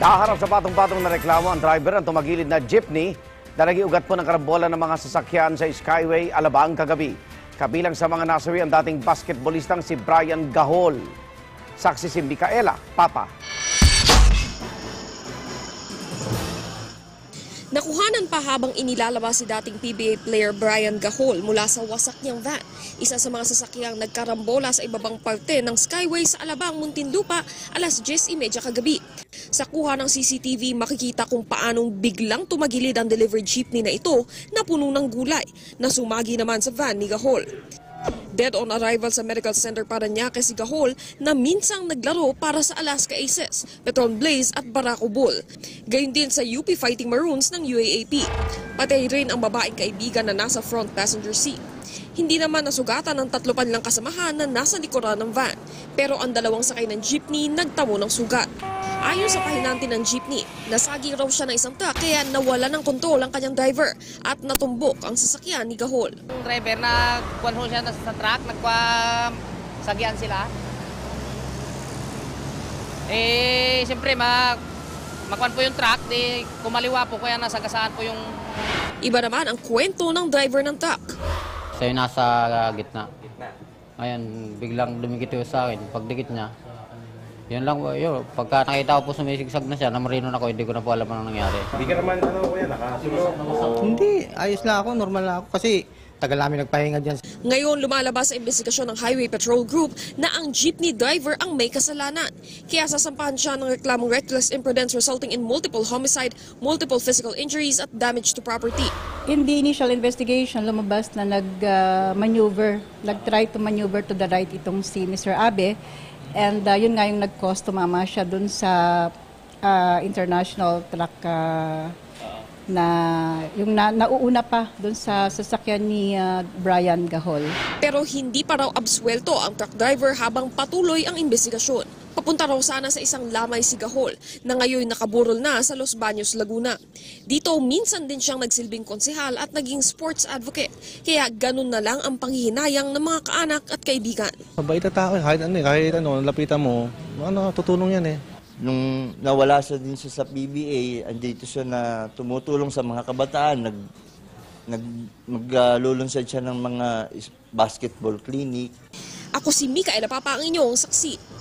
Nakaharap sa patong-patong na reklamo ang driver ng tumagilid na jeepney na nag-iugat po ng karambola ng mga sasakyan sa Skyway, Alabang kagabi. Kabilang sa mga nasawi ang dating basketballistang si Brian Gahol. Saksi si Micaela Papa. Nakuhanan pa habang inilalabas si dating PBA player Brian Gahol mula sa wasak niyang van. Isa sa mga sasakyang nagkarambola sa ibabang parte ng Skyway sa Alabang, Muntinlupa, alas 10:30 kagabi. Sa kuha ng CCTV, makikita kung paanong biglang tumagilid ang delivery jeepney na ito na puno ng gulay na sumagi naman sa van ni Gahol. Dead on arrival sa Medical Center Parañaque si Gahol na minsang naglaro para sa Alaska Aces, Petron Blaze at Barako Bull. Gayon din sa UP Fighting Maroons ng UAAP. Patay rin ang babaeng kaibigan na nasa front passenger seat. Hindi naman nasugatan ng 3 pa nilang kasamahan na nasa likuran ng van. Pero ang 2 sakay ng jeepney nagtamo ng sugat. Ayon sa pahinanti ng jeepney, nasagi raw siya ng isang truck kaya nawala ng kontrol ang kanyang driver at natumbok ang sasakyan ni Gahol. Yung driver nagkuhan siya sa truck, nagsagian sila. Siyempre magkuhan po yung truck, kumaliwa po kaya nasagasaan po yung... Iba naman ang kwento ng driver ng truck. Siya yung nasa gitna. Ayan, biglang dumikit yung sa akin. Pagdikit niya, yun lang, yun. Pagka nakita ko po sumisigsag na siya, namarinon ako, hindi ko na po alam anong nangyari. Hindi ka naman, kuya, nakasulong? Hindi, ayos lang ako, normal lang ako kasi tagal namin nagpahinga dyan. Ngayon lumalabas sa investigasyon ng Highway Patrol Group na ang jeepney driver ang may kasalanan. Kaya sasampahan siya ng reklamong reckless imprudence resulting in multiple homicide, multiple physical injuries at damage to property. In the initial investigation, lumabas na nag-try to maneuver to the right itong si Mr. Abe. And yun nga yung nag-cause tumama siya dun sa international truck na yung nauuna pa dun sa sasakyan ni Brian Gahol. Pero hindi pa raw absuelto ang truck driver habang patuloy ang investigasyon. Papunta raw sana sa isang lamay si Gahol na ngayon nakaburol na sa Los Baños, Laguna. Dito minsan din siyang nagsilbing konsehal at naging sports advocate. Kaya ganun na lang ang panghihinayang ng mga kaanak at kaibigan. Mabait na tao, kahit lapitan mo, tutulong yan eh. Nung nawala siya din siya sa PBA, andito siya na tumutulong sa mga kabataan, maglulunsad siya ng mga basketball clinic. Ako si Micaela Papa, ang inyong saksi.